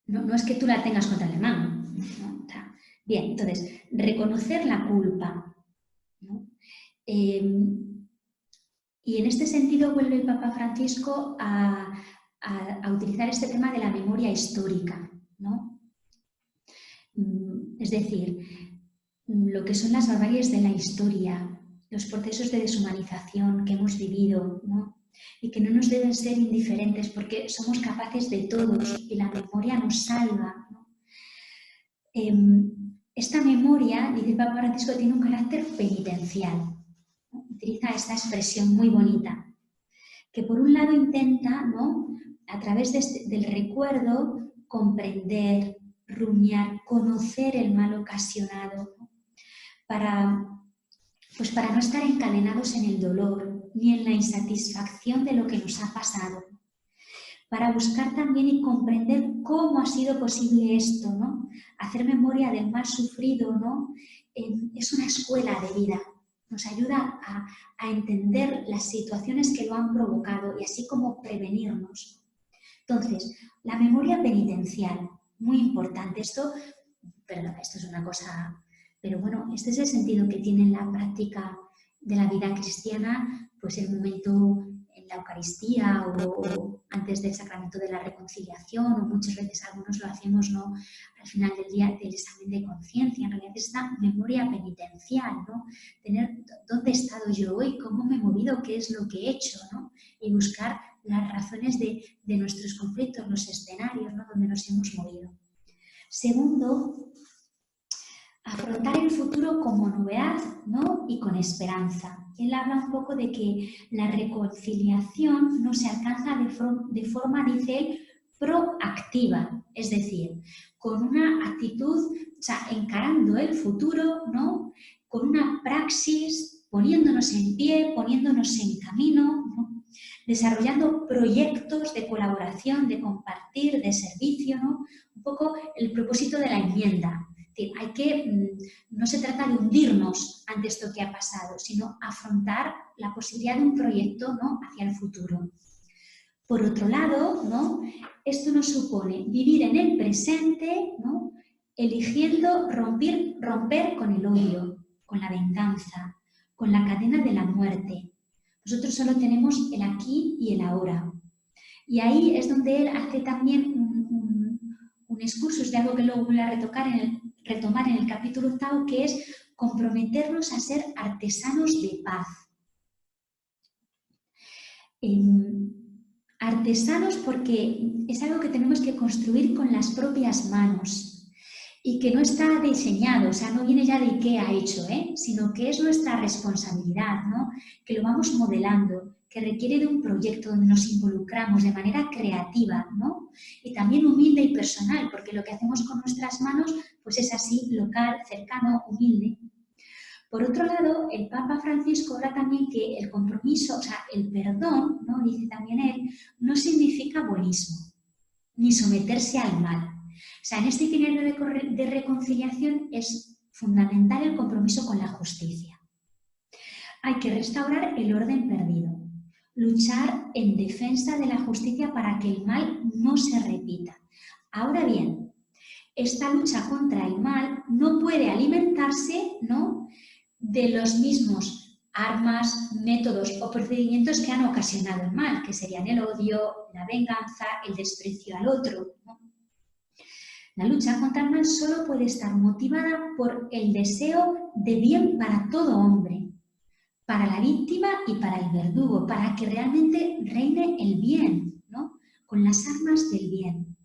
No es que tú la tengas contra el hermano, ¿no? O sea, bien, entonces, reconocer la culpa, ¿no? Y en este sentido vuelve el Papa Francisco a utilizar este tema de la memoria histórica, ¿no? Es decir, lo que son las barbaries de la historia, los procesos de deshumanización que hemos vivido, ¿no?, y que no nos deben ser indiferentes porque somos capaces de todos y la memoria nos salva, ¿no? Esta memoria, dice el Papa Francisco, tiene un carácter penitencial, ¿no? Utiliza esta expresión muy bonita, que por un lado intenta, ¿no?, a través del recuerdo comprender, rumiar, conocer el mal ocasionado, ¿no?, pues para no estar encadenados en el dolor ni en la insatisfacción de lo que nos ha pasado, para buscar también y comprender cómo ha sido posible esto, ¿no? Hacer memoria del mal sufrido, ¿no? Es una escuela de vida, nos ayuda a entender las situaciones que lo han provocado y así como prevenirnos. Entonces, la memoria penitencial, muy importante. Esto es una cosa, pero bueno, este es el sentido que tiene en la práctica de la vida cristiana, pues el momento en la Eucaristía o antes del sacramento de la reconciliación, o muchas veces algunos lo hacemos, ¿no?, al final del día del examen de conciencia. En realidad es esta memoria penitencial, ¿no? Tener dónde he estado yo hoy, cómo me he movido, qué es lo que he hecho, ¿no? Y buscar las razones de nuestros conflictos, los escenarios, ¿no?, donde nos hemos movido. Segundo, afrontar el futuro como novedad, ¿no?, y con esperanza. Él habla un poco de que la reconciliación no se alcanza de forma, dice él, proactiva, es decir, con una actitud, o sea, encarando el futuro, ¿no?, con una praxis, poniéndonos en pie, poniéndonos en camino, ¿no?, desarrollando proyectos de colaboración, de compartir, de servicio, ¿no?, un poco el propósito de la enmienda. No se trata de hundirnos ante esto que ha pasado, sino afrontar la posibilidad de un proyecto, ¿no?, hacia el futuro. Por otro lado, ¿no?, esto nos supone vivir en el presente, ¿no?, eligiendo romper con el odio, con la venganza, con la cadena de la muerte. Nosotros solo tenemos el aquí y el ahora. Y ahí es donde él hace también un excursus de algo que luego voy a retomar en el capítulo 8, que es comprometernos a ser artesanos de paz. Artesanos porque es algo que tenemos que construir con las propias manos y que no está diseñado, o sea, no viene ya de IKEA hecho, sino que es nuestra responsabilidad, ¿no?, que lo vamos modelando, que requiere de un proyecto donde nos involucramos de manera creativa, ¿no?, y también humilde y personal, porque lo que hacemos con nuestras manos pues es así, local, cercano, humilde. Por otro lado, el Papa Francisco habla también que el compromiso, o sea, el perdón, ¿no?, dice también él, no significa buenismo, ni someterse al mal. O sea, en este itinerario de reconciliación es fundamental el compromiso con la justicia. Hay que restaurar el orden perdido, luchar en defensa de la justicia para que el mal no se repita. Ahora bien, esta lucha contra el mal no puede alimentarse, ¿no?, de los mismos armas, métodos o procedimientos que han ocasionado el mal, que serían el odio, la venganza, el desprecio al otro, ¿no? La lucha contra el mal solo puede estar motivada por el deseo de bien para todo hombre, para la víctima y para el verdugo, para que realmente reine el bien, ¿no?, con las armas del bien.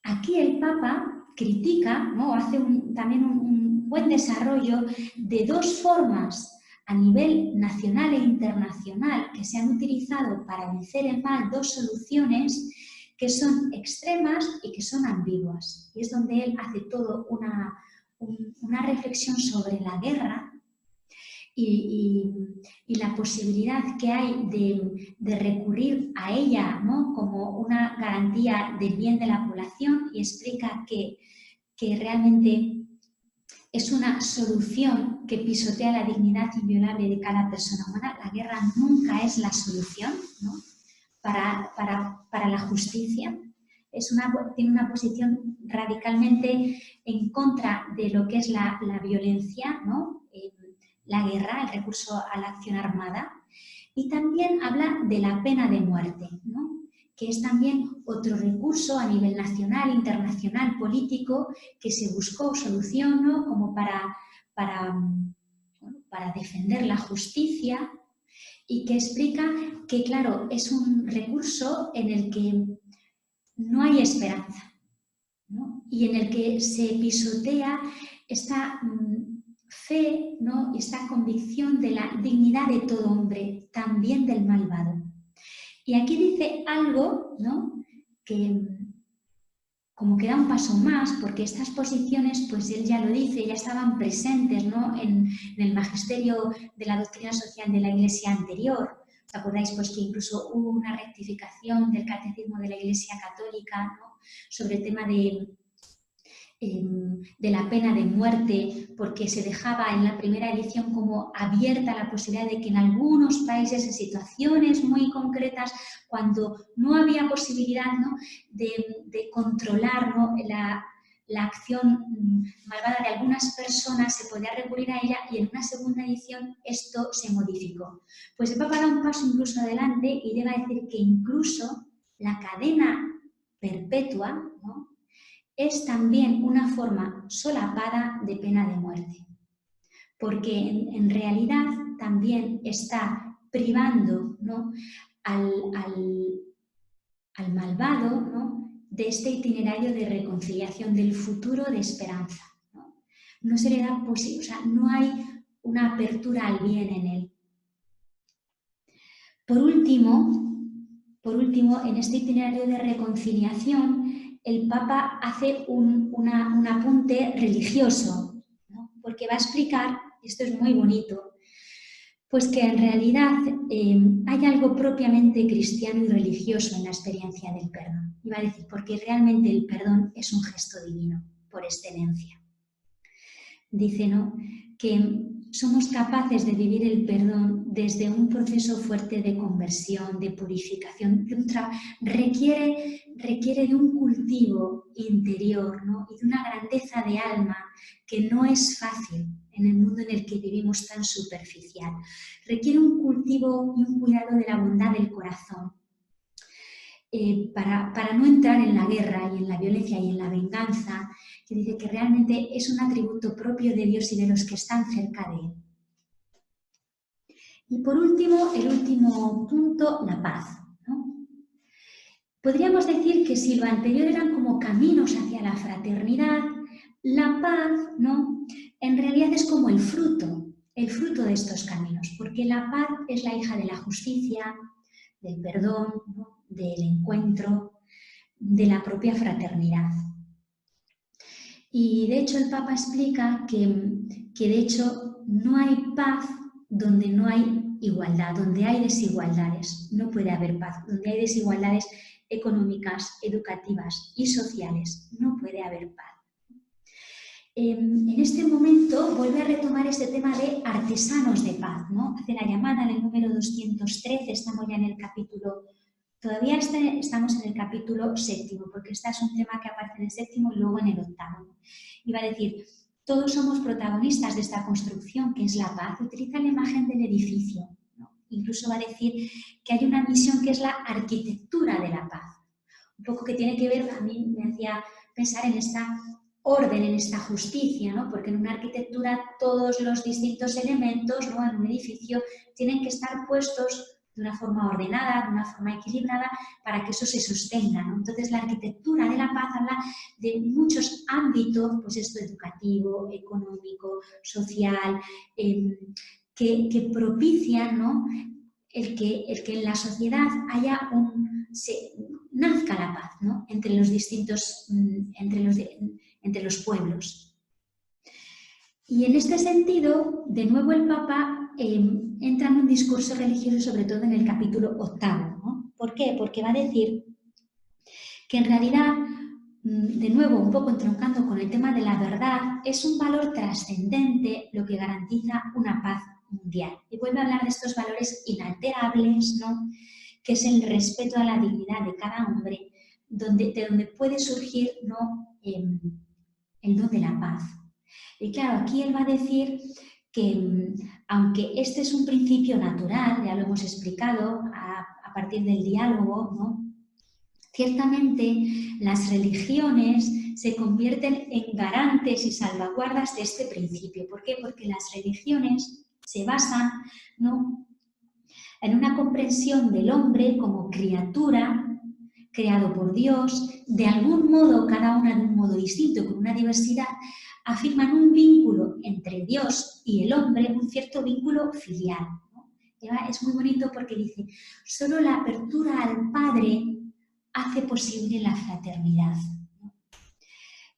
Aquí el Papa critica, ¿no?, hace también un buen desarrollo de dos formas a nivel nacional e internacional que se han utilizado para vencer el mal, dos soluciones que son extremas y que son ambiguas. Y es donde él hace todo una reflexión sobre la guerra y la posibilidad que hay de recurrir a ella, ¿no?, como una garantía del bien de la población, y explica que realmente es una solución que pisotea la dignidad inviolable de cada persona humana. La guerra nunca es la solución, ¿no?, para la justicia. Tiene una posición radicalmente en contra de lo que es la violencia, ¿no?, la guerra, el recurso a la acción armada, y también habla de la pena de muerte, ¿no?, que es también otro recurso a nivel nacional, internacional, político, que se buscó solución, ¿no?, como para defender la justicia, y que explica que, claro, es un recurso en el que no hay esperanza, ¿no?, y en el que se pisotea esta fe, ¿no?, esta convicción de la dignidad de todo hombre, también del malvado. Y aquí dice algo, ¿no?, que como que da un paso más, porque estas posiciones, pues él ya lo dice, ya estaban presentes, ¿no?, en el magisterio de la doctrina social de la Iglesia anterior. ¿Os acordáis? Pues que incluso hubo una rectificación del catecismo de la Iglesia católica, ¿no?, sobre el tema de la pena de muerte, porque se dejaba en la primera edición como abierta la posibilidad de que en algunos países, en situaciones muy concretas, cuando no había posibilidad, ¿no?, de controlar, ¿no?, la acción malvada de algunas personas, se podía recurrir a ella, y en una segunda edición esto se modificó. Pues el Papa da un paso incluso adelante y llega a decir que incluso la cadena perpetua, ¿no?, es también una forma solapada de pena de muerte, porque en realidad también está privando, ¿no?, al malvado, ¿no?, de este itinerario de reconciliación, del futuro de esperanza. No se le da posible, o sea, no hay una apertura al bien en él. Por último, en este itinerario de reconciliación, el Papa hace un apunte religioso, ¿no?, porque va a explicar, y esto es muy bonito, pues que en realidad hay algo propiamente cristiano y religioso en la experiencia del perdón. Y va a decir, porque realmente el perdón es un gesto divino, por excelencia. Dice, ¿no?, que somos capaces de vivir el perdón desde un proceso fuerte de conversión, de purificación, requiere de un cultivo interior, ¿no?, y de una grandeza de alma que no es fácil en el mundo en el que vivimos tan superficial. Requiere un cultivo y un cuidado de la bondad del corazón, para no entrar en la guerra y en la violencia y en la venganza, que dice que realmente es un atributo propio de Dios y de los que están cerca de Él. Y por último, el último punto, la paz, ¿no? Podríamos decir que si lo anterior eran como caminos hacia la fraternidad, la paz, ¿no?, en realidad es como el fruto de estos caminos, porque la paz es la hija de la justicia, del perdón, ¿no?, del encuentro, de la propia fraternidad. Y de hecho el Papa explica que de hecho no hay paz donde no hay igualdad, donde hay desigualdades. No puede haber paz. Donde hay desigualdades económicas, educativas y sociales, no puede haber paz. En este momento vuelve a retomar este tema de artesanos de paz, ¿no? Hace la llamada en el número 213, estamos ya en el capítulo, todavía estamos en el capítulo 7, porque este es un tema que aparece en el 7 y luego en el 8. Y va a decir, todos somos protagonistas de esta construcción que es la paz. Utiliza la imagen del edificio, ¿no? Incluso va a decir que hay una misión que es la arquitectura de la paz. Un poco que tiene que ver, a mí me hacía pensar en esta orden, en esta justicia, ¿no? Porque en una arquitectura todos los distintos elementos, ¿no?, en un edificio tienen que estar puestos de una forma ordenada, de una forma equilibrada, para que eso se sostenga, ¿no? Entonces la arquitectura de la paz habla de muchos ámbitos, pues esto educativo, económico, social, que propician, los el que en la sociedad haya nazca la paz, ¿no?, entre los distintos, entre los pueblos. Y en este sentido, de nuevo el Papa entra en un discurso religioso, sobre todo en el capítulo 8, ¿no? ¿Por qué? Porque va a decir que en realidad, de nuevo, un poco entroncando con el tema de la verdad, es un valor trascendente lo que garantiza una paz mundial. Y vuelve a hablar de estos valores inalterables, ¿no?, que es el respeto a la dignidad de cada hombre, de donde puede surgir, ¿no?, el don de la paz. Y claro, aquí él va a decir que, aunque este es un principio natural, ya lo hemos explicado, a partir del diálogo, ¿no?, ciertamente las religiones se convierten en garantes y salvaguardas de este principio. ¿Por qué? Porque las religiones se basan, ¿no?, en una comprensión del hombre como criatura, creado por Dios, de algún modo, cada una de un modo distinto, con una diversidad, afirman un vínculo entre Dios y el hombre, un cierto vínculo filial, ¿no? Es muy bonito porque dice, solo la apertura al Padre hace posible la fraternidad, ¿no?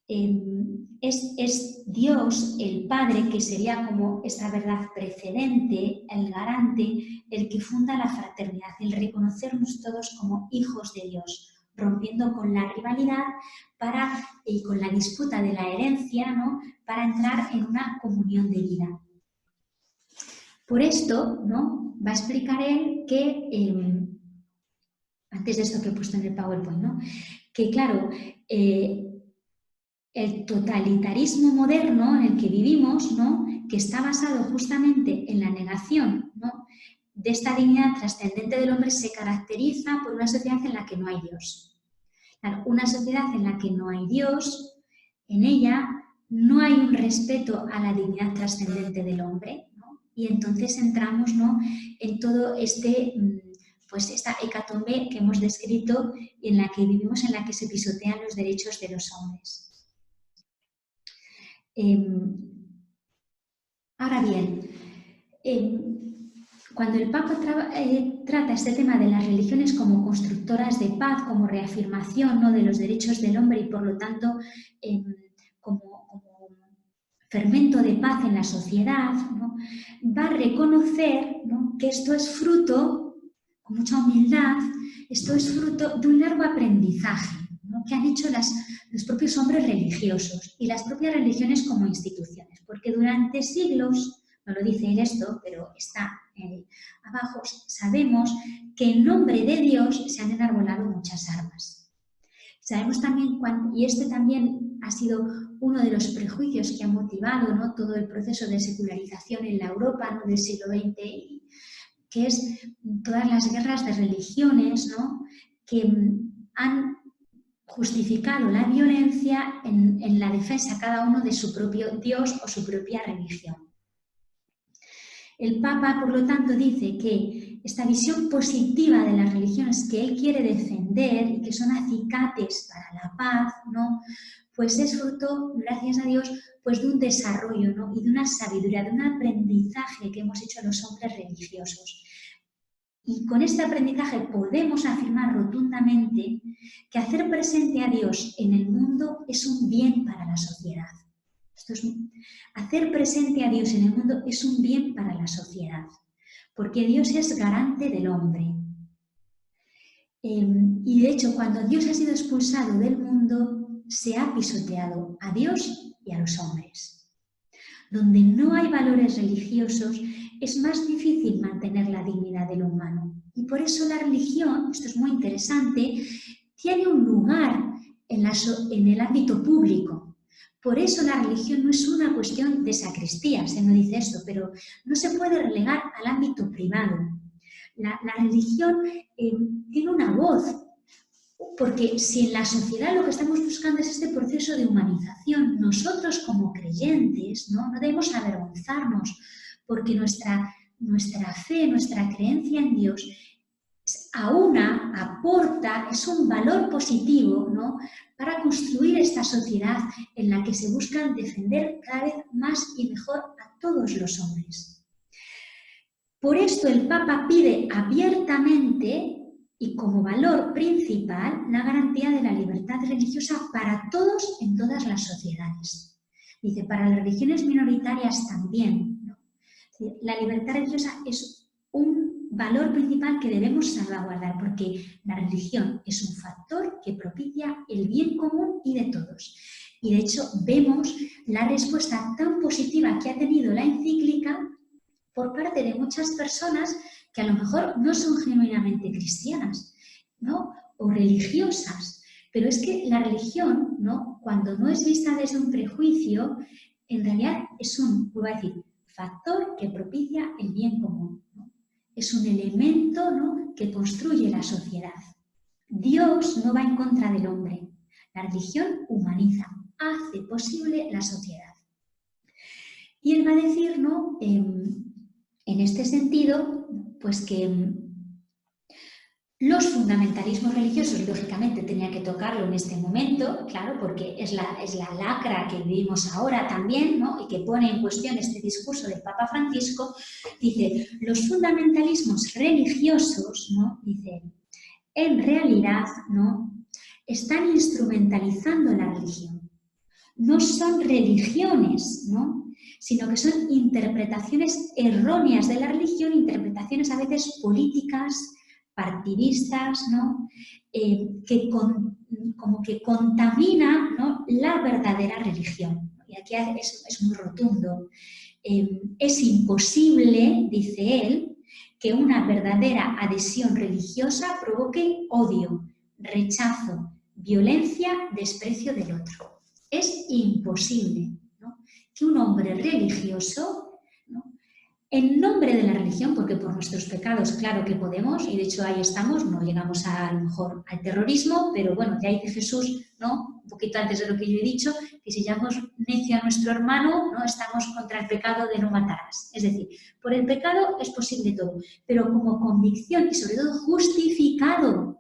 es Dios, el Padre, que sería como esta verdad precedente, el garante, el que funda la fraternidad, el reconocernos todos como hijos de Dios, rompiendo con la rivalidad y con la disputa de la herencia, ¿no?, para entrar en una comunión de vida. Por esto, ¿no?, va a explicar él que, antes de esto que he puesto en el PowerPoint, ¿no?, que claro, el totalitarismo moderno en el que vivimos, ¿no?, que está basado justamente en la negación, ¿no?, de esta dignidad trascendente del hombre, se caracteriza por una sociedad en la que no hay Dios. Claro, una sociedad en la que no hay Dios, en ella no hay un respeto a la dignidad trascendente del hombre, ¿no? Y entonces entramos, ¿no?, en todo pues esta hecatombe que hemos descrito, en la que vivimos, en la que se pisotean los derechos de los hombres. Ahora bien, cuando el Papa trata este tema de las religiones como constructoras de paz, como reafirmación, ¿no?, de los derechos del hombre y por lo tanto como fermento de paz en la sociedad, ¿no?, va a reconocer, ¿no?, que esto es fruto, con mucha humildad, esto es fruto de un largo aprendizaje, ¿no?, que han hecho los propios hombres religiosos y las propias religiones como instituciones, porque durante siglos, no lo dice él esto, pero está abajo, sabemos que en nombre de Dios se han enarbolado muchas armas. Sabemos también, y este también ha sido uno de los prejuicios que ha motivado, ¿no?, todo el proceso de secularización en la Europa, ¿no?, del siglo XX, que es todas las guerras de religiones, ¿no?, que han justificado la violencia en la defensa cada uno de su propio Dios o su propia religión. El Papa, por lo tanto, dice que esta visión positiva de las religiones que él quiere defender y que son acicates para la paz, ¿no?, pues es fruto, gracias a Dios, pues de un desarrollo, ¿no?, y de una sabiduría, de un aprendizaje que hemos hecho los hombres religiosos. Y con este aprendizaje podemos afirmar rotundamente que hacer presente a Dios en el mundo es un bien para la sociedad. Hacer presente a Dios en el mundo es un bien para la sociedad, porque Dios es garante del hombre. Y de hecho, cuando Dios ha sido expulsado del mundo, se ha pisoteado a Dios y a los hombres. Donde no hay valores religiosos, es más difícil mantener la dignidad del humano. Y por eso la religión, esto es muy interesante, tiene un lugar en el ámbito público. Por eso la religión no es una cuestión de sacristía, se nos dice esto, pero no se puede relegar al ámbito privado. La religión tiene una voz, porque si en la sociedad lo que estamos buscando es este proceso de humanización, nosotros como creyentes no debemos avergonzarnos, porque nuestra fe, nuestra creencia en Dios aporta, es un valor positivo, ¿no?, para construir esta sociedad en la que se buscan defender cada vez más y mejor a todos los hombres. Por esto el Papa pide abiertamente y como valor principal la garantía de la libertad religiosa para todos en todas las sociedades. Dice, para las religiones minoritarias también, ¿no? La libertad religiosa es un valor principal que debemos salvaguardar, porque la religión es un factor que propicia el bien común y de todos. Y de hecho vemos la respuesta tan positiva que ha tenido la encíclica por parte de muchas personas que a lo mejor no son genuinamente cristianas, ¿no?, o religiosas. Pero es que la religión, ¿no?, cuando no es vista desde un prejuicio, en realidad es un, voy a decir, factor que propicia el bien común, ¿no? Es un elemento, ¿no?, que construye la sociedad. Dios no va en contra del hombre. La religión humaniza, hace posible la sociedad. Y él va a decir, ¿no?, en este sentido, pues que los fundamentalismos religiosos, lógicamente, tenía que tocarlo en este momento, claro, porque es la lacra que vivimos ahora también, ¿no?, y que pone en cuestión este discurso del Papa Francisco. Dice, los fundamentalismos religiosos, ¿no?, dice, en realidad, ¿no?, están instrumentalizando la religión. no son religiones, ¿no? Sino que son interpretaciones erróneas de la religión, interpretaciones a veces políticas, partidistas, ¿no? Como que contaminan, ¿no?, la verdadera religión. Y aquí es muy rotundo. Es imposible, dice él, que una verdadera adhesión religiosa provoque odio, rechazo, violencia, desprecio del otro. Es imposible, ¿no?, que un hombre religioso, ¿no?, en nombre de la religión, porque por nuestros pecados claro que podemos, y de hecho ahí estamos, no llegamos a lo mejor al terrorismo, pero bueno, ya dice Jesús, ¿no?, un poquito antes de lo que yo he dicho, que si llamamos necio a nuestro hermano, ¿no?, estamos contra el pecado de no matarás. Es decir, por el pecado es posible todo, pero como convicción y sobre todo justificado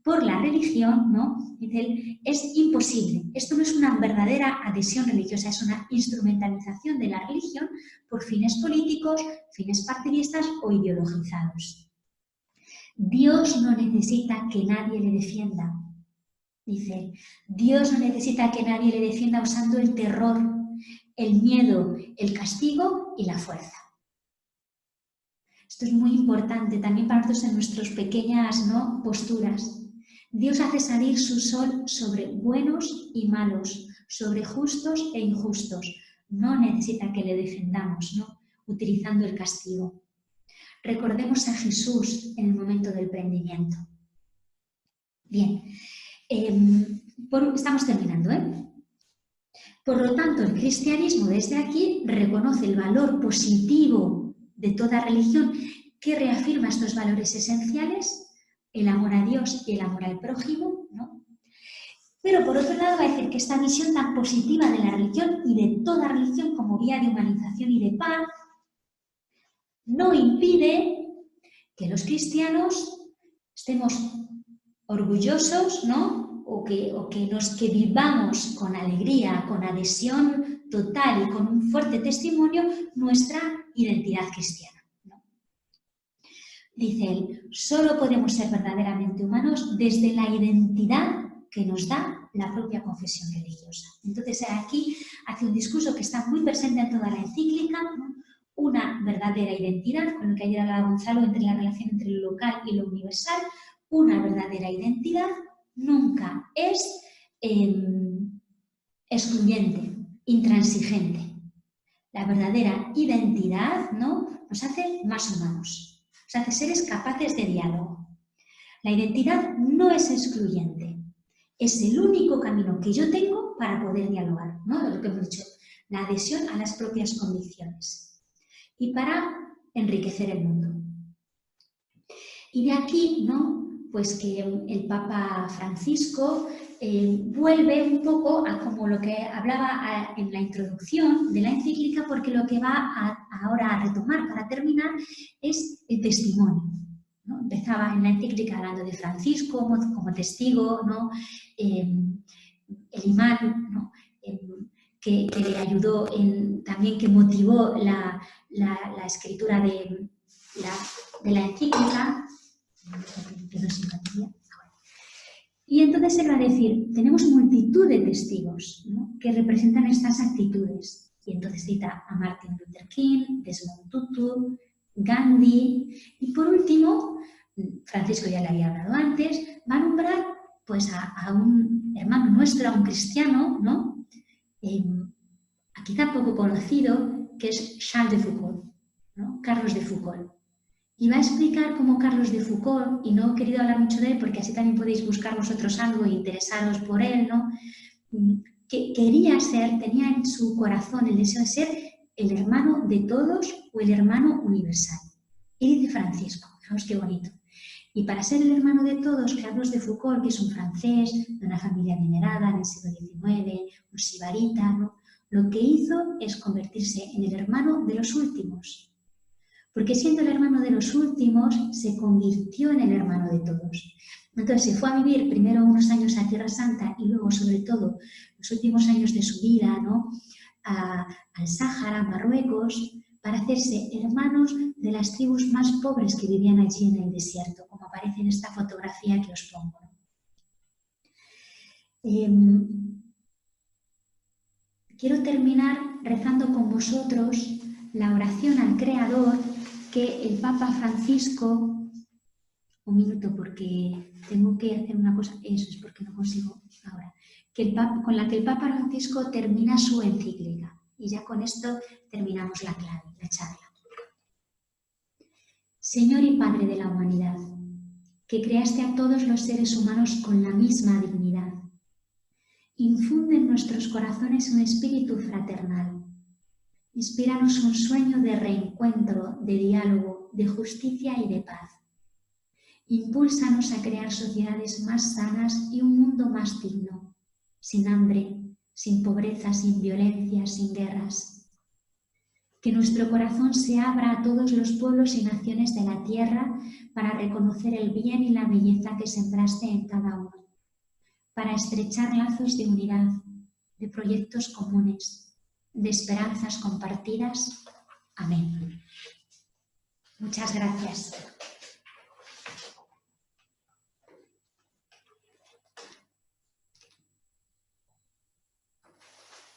por la religión, ¿no?, dice él, es imposible. Esto no es una verdadera adhesión religiosa, es una instrumentalización de la religión por fines políticos, fines partidistas o ideologizados. Dios no necesita que nadie le defienda. Dice, Dios no necesita que nadie le defienda usando el terror, el miedo, el castigo y la fuerza. Esto es muy importante también para nosotros en nuestras pequeñas, ¿no?, posturas. Dios hace salir su sol sobre buenos y malos, sobre justos e injustos. No necesita que le defendamos, ¿no?, utilizando el castigo. Recordemos a Jesús en el momento del prendimiento. Bien, estamos terminando, ¿eh? Por lo tanto, el cristianismo desde aquí reconoce el valor positivo de toda religión que reafirma estos valores esenciales, el amor a Dios y el amor al prójimo, ¿no? Pero por otro lado va a decir que esta visión tan positiva de la religión y de toda religión como vía de humanización y de paz no impide que los cristianos estemos orgullosos, ¿no?, o que vivamos con alegría, con adhesión total y con un fuerte testimonio nuestra identidad cristiana. Dice él, solo podemos ser verdaderamente humanos desde la identidad que nos da la propia confesión religiosa. Entonces aquí hace un discurso que está muy presente en toda la encíclica, ¿no?, una verdadera identidad, con lo que ayer hablaba Gonzalo, entre la relación entre lo local y lo universal. Una verdadera identidad nunca es excluyente, intransigente. La verdadera identidad, ¿no?, nos hace más humanos. Nos hace seres capaces de diálogo. La identidad no es excluyente, es el único camino que yo tengo para poder dialogar, ¿no?, de lo que hemos dicho, la adhesión a las propias convicciones y para enriquecer el mundo. Y de aquí, ¿no?, pues que el Papa Francisco vuelve un poco a como lo que hablaba en la introducción de la encíclica, porque lo que va ahora a retomar para terminar es el testimonio, ¿no? Empezaba en la encíclica hablando de Francisco como testigo, ¿no?, el imán, ¿no?, que le ayudó, también que motivó la escritura de la encíclica. Y entonces se va a decir, tenemos multitud de testigos, ¿no?, que representan estas actitudes. Y entonces cita a Martin Luther King, Desmond Tutu, Gandhi, y por último, Francisco ya le había hablado antes, va a nombrar pues a un hermano nuestro, a un cristiano, ¿no?, aquí tampoco conocido, que es Charles de Foucault, ¿no?, Carlos de Foucault. Y va a explicar cómo Carlos de Foucault, y no he querido hablar mucho de él porque así también podéis buscar vosotros algo e interesaros por él, ¿no?, que tenía en su corazón el deseo de ser el hermano de todos o el hermano universal. Y dice Francisco, fijaos qué bonito. Y para ser el hermano de todos, Carlos de Foucault, que es un francés de una familia adinerada en el siglo XIX, un sibarita, ¿no?, lo que hizo es convertirse en el hermano de los últimos. Porque siendo el hermano de los últimos, se convirtió en el hermano de todos. Entonces se fue a vivir primero unos años a Tierra Santa y luego, sobre todo, los últimos años de su vida, ¿no?, al Sáhara, Marruecos, para hacerse hermanos de las tribus más pobres que vivían allí en el desierto, como aparece en esta fotografía que os pongo. quiero terminar rezando con vosotros la oración al Creador que el Papa Francisco... Un minuto, porque tengo que hacer una cosa, eso es porque no consigo ahora, con la que el Papa Francisco termina su encíclica. Y ya con esto terminamos la charla. Señor y Padre de la humanidad, que creaste a todos los seres humanos con la misma dignidad, infunde en nuestros corazones un espíritu fraternal. Inspíranos un sueño de reencuentro, de diálogo, de justicia y de paz. Impúlsanos a crear sociedades más sanas y un mundo más digno, sin hambre, sin pobreza, sin violencia, sin guerras. Que nuestro corazón se abra a todos los pueblos y naciones de la tierra para reconocer el bien y la belleza que sembraste en cada uno, para estrechar lazos de unidad, de proyectos comunes, de esperanzas compartidas. Amén. Muchas gracias.